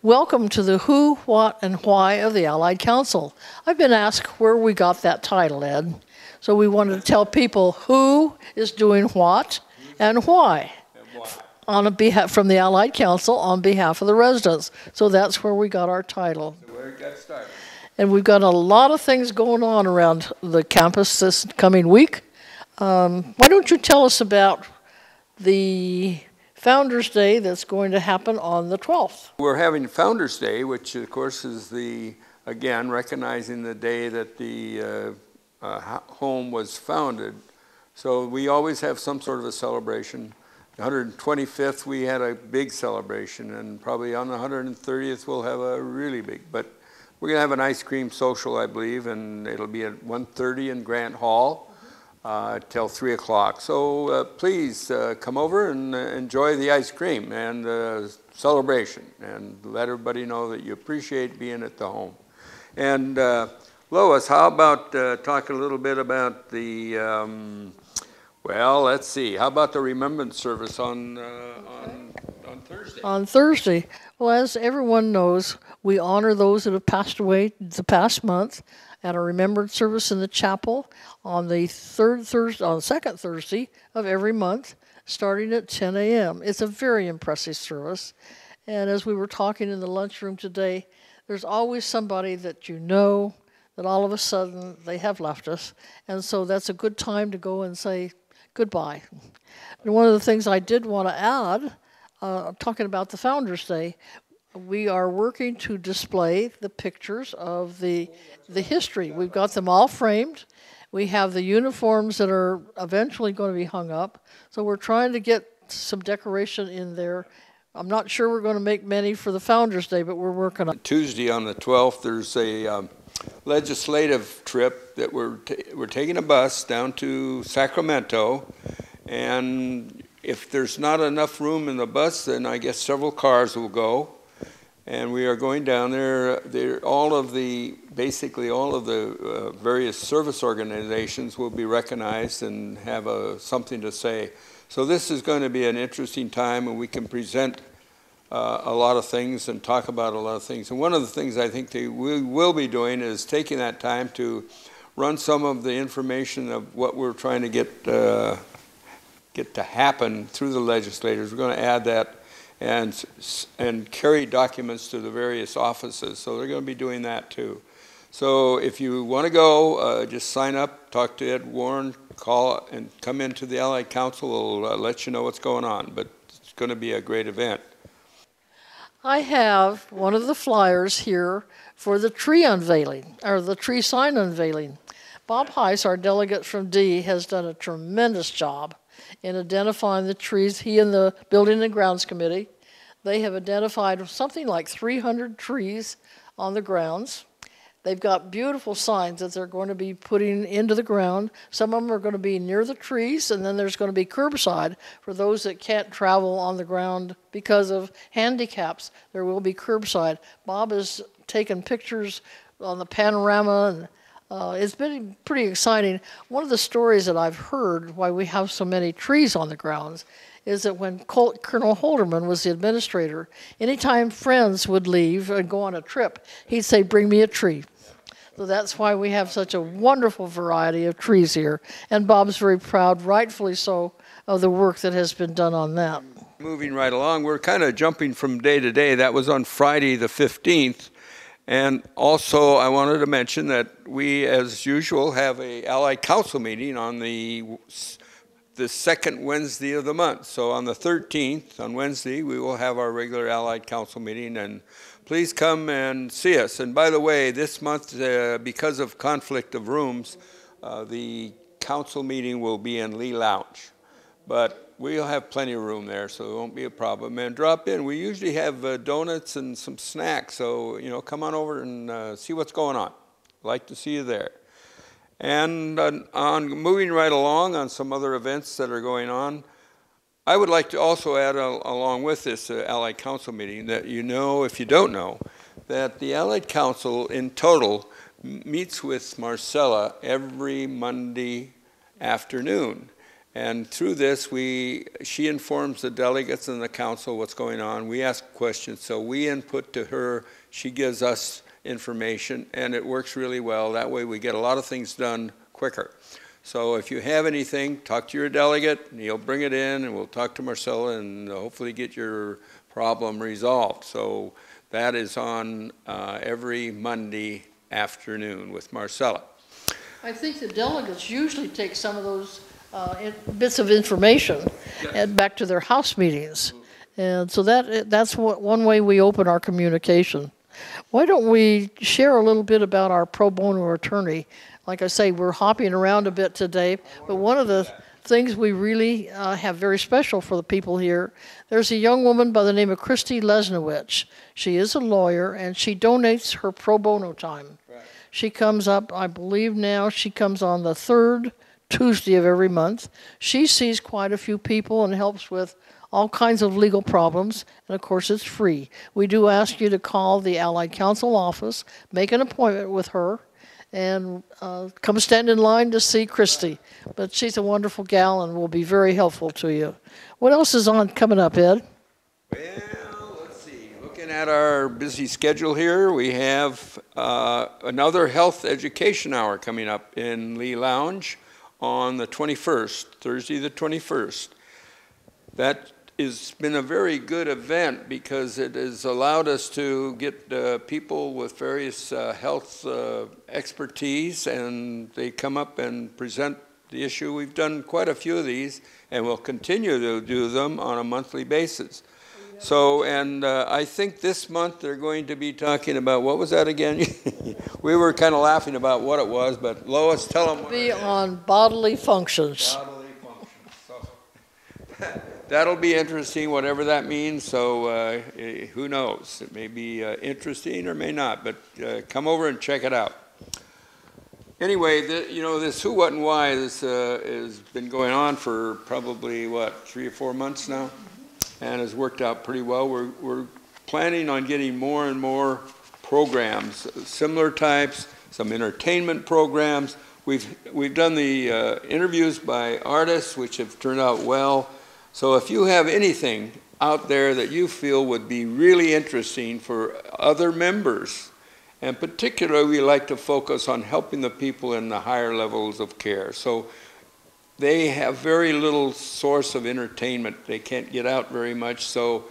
Welcome to the who, what, and why of the Allied Council. I've been asked where we got that title, Ed. So we wanted to tell people who is doing what and why. On a behalf from the Allied Council on behalf of the residents. So that's where we got our title. So where it got started. And we've got a lot of things going on around the campus this coming week. Why don't you tell us about the Founders Day that's going to happen on the 12th? We're having Founders Day, which of course is again, recognizing the day that the home was founded. So we always have some sort of a celebration. The 125th, we had a big celebration, and probably on the 130th, we'll have a really big. But we're going to have an ice cream social, I believe, and it'll be at 1:30 in Grant Hall till 3 o'clock. So please come over and enjoy the ice cream and the celebration, and let everybody know that you appreciate being at the home. And Lois, how about talk a little bit about the well, let's see. How about the remembrance service on Thursday? On Thursday. Well, as everyone knows, we honor those that have passed away the past month at a remembrance service in the chapel on the second Thursday of every month, starting at 10 a.m. It's a very impressive service. And as we were talking in the lunchroom today, there's always somebody that you know that all of a sudden they have left us. And so that's a good time to go and say goodbye. And one of the things I did want to add, talking about the Founders Day, we are working to display the pictures of the history. We've got them all framed. We have the uniforms that are eventually going to be hung up. So we're trying to get some decoration in there. I'm not sure we're going to make many for the Founders Day, but we're working on it. Tuesday on the 12th, there's a legislative trip that we're taking a bus down to Sacramento, and if there's not enough room in the bus, then I guess several cars will go, and we are going down there. Basically all of the various service organizations will be recognized and have something to say. So this is going to be an interesting time, and we can present a lot of things and talk about a lot of things. And one of the things I think we will be doing is taking that time to run some of the information of what we're trying to get to happen through the legislators. We're going to add that and carry documents to the various offices. So they're going to be doing that too. So if you want to go, just sign up, talk to Ed Warren, call, and come into the Allied Council. We'll let you know what's going on. But it's going to be a great event. I have one of the flyers here for the tree unveiling, or the tree sign unveiling. Bob Heiss, our delegate from D, has done a tremendous job in identifying the trees. He and the Building and Grounds Committee, they have identified something like 300 trees on the grounds. They've got beautiful signs that they're going to be putting into the ground. Some of them are going to be near the trees, and then there's going to be curbside for those that can't travel on the ground because of handicaps. There will be curbside. Bob has taken pictures on the panorama, and it's been pretty exciting. One of the stories that I've heard why we have so many trees on the grounds is that when Colonel Holderman was the administrator, anytime friends would leave and go on a trip, he'd say, "Bring me a tree." So that's why we have such a wonderful variety of trees here. And Bob's very proud, rightfully so, of the work that has been done on that. Moving right along, we're kind of jumping from day to day. That was on Friday the 15th. And also I wanted to mention that we, as usual, have a Allied Council meeting on the second Wednesday of the month. So on the 13th, on Wednesday, we will have our regular Allied Council meeting, and please come and see us. And by the way, this month, because of conflict of rooms, the council meeting will be in Lee Lounge. But we'll have plenty of room there, so it won't be a problem. And drop in. We usually have donuts and some snacks, so come on over and see what's going on. Like to see you there. And on moving right along on some other events that are going on, I would like to also add along with this Allied Council meeting that if you don't know, that the Allied Council in total meets with Marcella every Monday afternoon. And through this, she informs the delegates and the council what's going on. We ask questions, so we input to her. She gives us information, and it works really well. That way we get a lot of things done quicker. So if you have anything, talk to your delegate, and he'll bring it in, and we'll talk to Marcella and hopefully get your problem resolved. So that is on every Monday afternoon with Marcella. I think the delegates usually take some of those bits of information and back to their house meetings. And so that's one way we open our communication. Why don't we share a little bit about our pro bono attorney? Like I say, we're hopping around a bit today, but one of the things we really have very special for the people here, there's a young woman by the name of Christy Lesnowich. She is a lawyer, and she donates her pro bono time. Right. She comes up, I believe now, she comes on the third Tuesday of every month. She sees quite a few people and helps with all kinds of legal problems, and of course it's free. We do ask you to call the Allied Council office, make an appointment with her, and come stand in line to see Christy. But she's a wonderful gal and will be very helpful to you. What else is coming up, Ed? Well, let's see. Looking at our busy schedule here, we have another health education hour coming up in Lee Lounge on the 21st, Thursday the 21st. That has been a very good event because it has allowed us to get people with various health expertise, and they come up and present the issue. We've done quite a few of these, and we'll continue to do them on a monthly basis. So, and I think this month they're going to be talking about, what was that again? We were kind of laughing about what it was, but Lois, tell them what it is. On bodily functions. Bodily functions. So, that'll be interesting, whatever that means. So who knows? It may be interesting or may not, but come over and check it out. Anyway, this who, what, and why, this has been going on for probably, 3 or 4 months now? And has worked out pretty well. We're planning on getting more and more programs, similar types, some entertainment programs. We've done the interviews by artists, which have turned out well. So if you have anything out there that you feel would be really interesting for other members, and particularly we like to focus on helping the people in the higher levels of care. So they have very little source of entertainment. They can't get out very much, so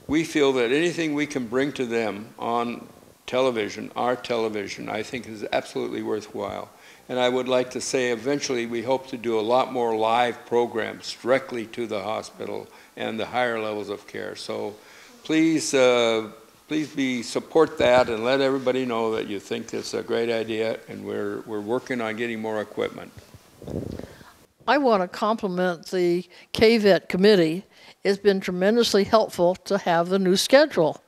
we feel that anything we can bring to them on television, our television, I think is absolutely worthwhile. And I would like to say eventually we hope to do a lot more live programs directly to the hospital and the higher levels of care. So please, support that and let everybody know that you think it's a great idea, and we're working on getting more equipment. I want to compliment the KVET committee. It's been tremendously helpful to have the new schedule.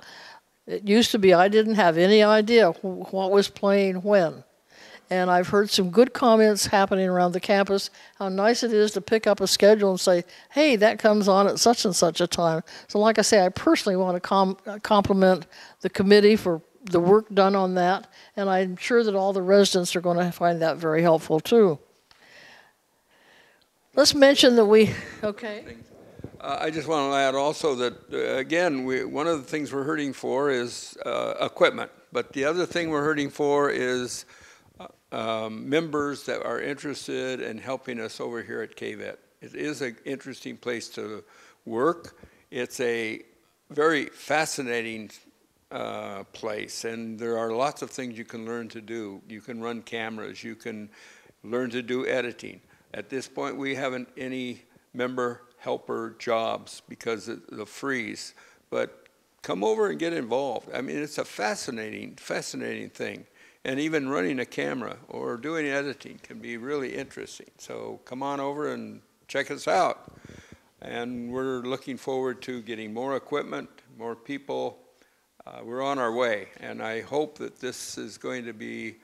It used to be I didn't have any idea what was playing when. And I've heard some good comments happening around the campus, how nice it is to pick up a schedule and say, hey, that comes on at such and such a time. So like I say, I personally want to compliment the committee for the work done on that, and I'm sure that all the residents are going to find that very helpful too. Let's mention that okay. I just want to add also that, again, one of the things we're hurting for is equipment. But the other thing we're hurting for is members that are interested in helping us over here at KVET. It is an interesting place to work. It's a very fascinating place, and there are lots of things you can learn to do. You can run cameras. You can learn to do editing. At this point, we haven't any member helper jobs because of the freeze, but come over and get involved. I mean, it's a fascinating thing. And even running a camera or doing editing can be really interesting. So come on over and check us out. And we're looking forward to getting more equipment, more people. We're on our way, and I hope that this is going to be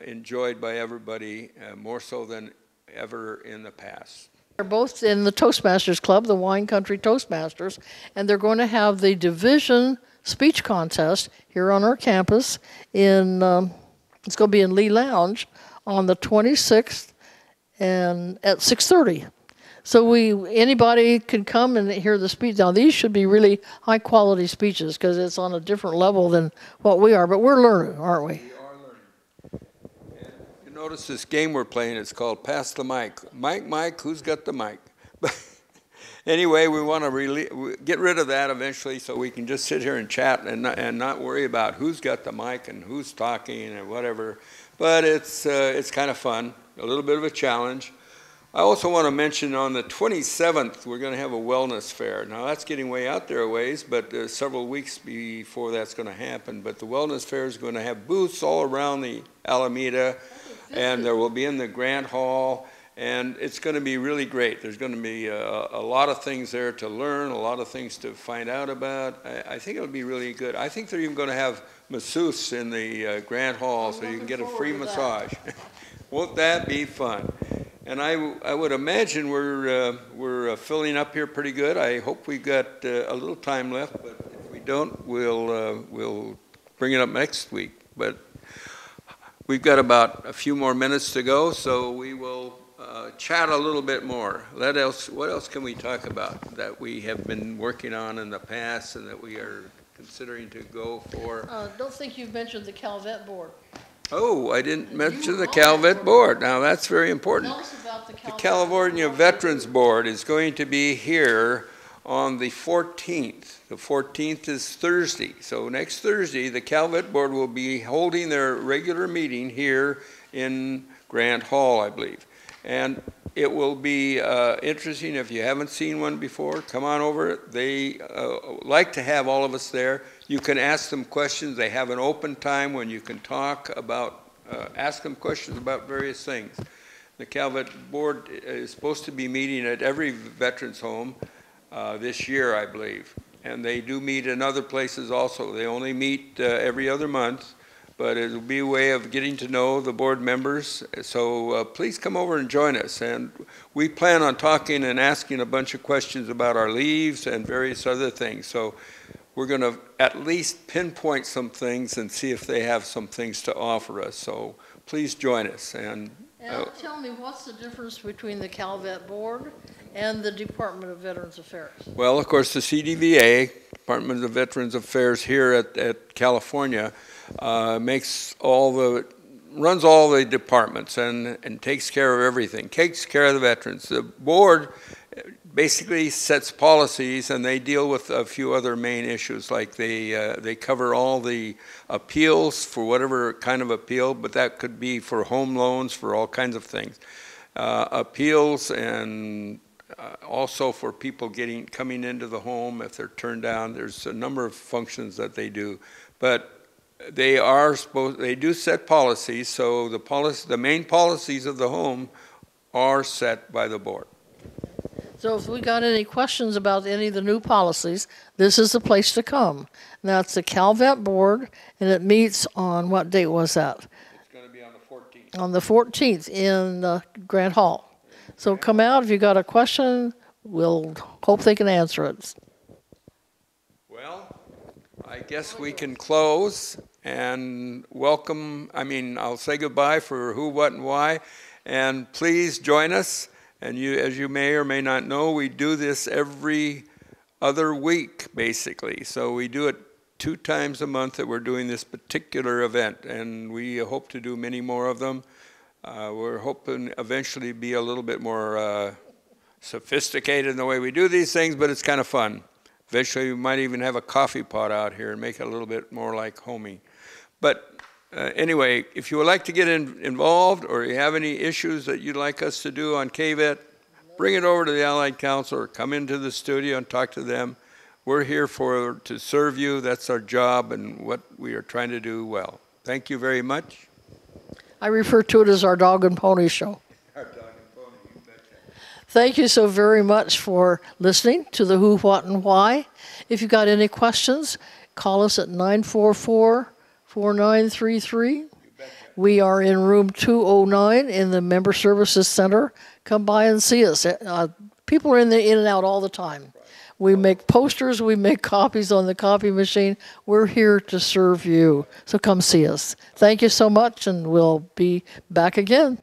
enjoyed by everybody more so than ever in the past. They're both in the Toastmasters Club, the Wine Country Toastmasters, and they're going to have the division speech contest here on our campus in, it's going to be in Lee Lounge on the 26th and at 6:30. So anybody could come and hear the speech. Now, these should be really high-quality speeches because it's on a different level than what we are. But we're learning, aren't we? We are learning. And you notice this game we're playing, it's called Pass the Mic. Mike, who's got the mic? Anyway, we want to get rid of that eventually so we can just sit here and chat and not worry about who's got the mic and who's talking and whatever. But it's kind of fun, a little bit of a challenge. I also want to mention on the 27th, we're going to have a wellness fair. Now, that's getting way out there a ways, but several weeks before that's going to happen. But the wellness fair is going to have booths all around the Alameda, and there will be in the Grant Hall, and it's going to be really great. There's going to be a lot of things there to learn, a lot of things to find out about. I think it'll be really good. I think they're even going to have masseuse in the Grant Hall, so you can get a free massage. Won't that be fun? And I would imagine we're filling up here pretty good. I hope we've got a little time left, but if we don't, we'll bring it up next week. But we've got about a few more minutes to go, so we will chat a little bit more. What else can we talk about that we have been working on in the past and that we are considering to go for? Don't think you've mentioned the Calvet Board. Oh, I didn't mention the Calvet Board. Now, that's very important. Tell us about the Calvet. The California Veterans Board is going to be here on the 14th. The 14th is Thursday. So next Thursday, the Calvet Board will be holding their regular meeting here in Grant Hall, I believe. And it will be interesting. If you haven't seen one before, come on over. They like to have all of us there. You can ask them questions. They have an open time when you can talk about, ask them questions about various things. The Calvet Board is supposed to be meeting at every veterans home this year, I believe. And they do meet in other places also. They only meet every other month, but it'll be a way of getting to know the board members. So please come over and join us. And we plan on talking and asking a bunch of questions about our leaves and various other things. So we're going to at least pinpoint some things and see if they have some things to offer us. So please join us. And tell me, what's the difference between the Calvet Board and the Department of Veterans Affairs? Well, of course, the CDVA, Department of Veterans Affairs here at California, runs all the departments and takes care of everything, takes care of the veterans. The board basically sets policies, and they deal with a few other main issues, like they cover all the appeals for whatever kind of appeal, but that could be for home loans, for all kinds of things. Appeals and also for people coming into the home if they're turned down. There's a number of functions that they do, but they do set policies. So the main policies of the home are set by the board. So if we got any questions about any of the new policies, this is the place to come. Now, it's the Calvet Board, and it meets on, what date was that? It's going to be on the 14th. On the 14th in Grant Hall. So come out if you got a question. We'll hope they can answer it. Well, I guess we can close and welcome. I'll say goodbye for who, what, and why. And please join us. And as you may or may not know, we do this every other week, basically. So we do it 2 times a month that we're doing this particular event, and we hope to do many more of them. We're hoping eventually be a little bit more sophisticated in the way we do these things, but it's kind of fun. Eventually, we might even have a coffee pot out here and make it a little bit more like homey. But anyway, if you would like to get involved or you have any issues that you'd like us to do on KVET, bring it over to the Allied Council or come into the studio and talk to them. We're here to serve you. That's our job and what we are trying to do well. Thank you very much. I refer to it as our dog and pony show. Our dog and pony, you betcha. Thank you so very much for listening to the Who, What, and Why. If you've got any questions, call us at 944-4933. We are in room 209 in the Member Services Center. Come by and see us. People are in and out all the time. We make posters, we make copies on the copy machine. We're here to serve you. So come see us. Thank you so much, and we'll be back again.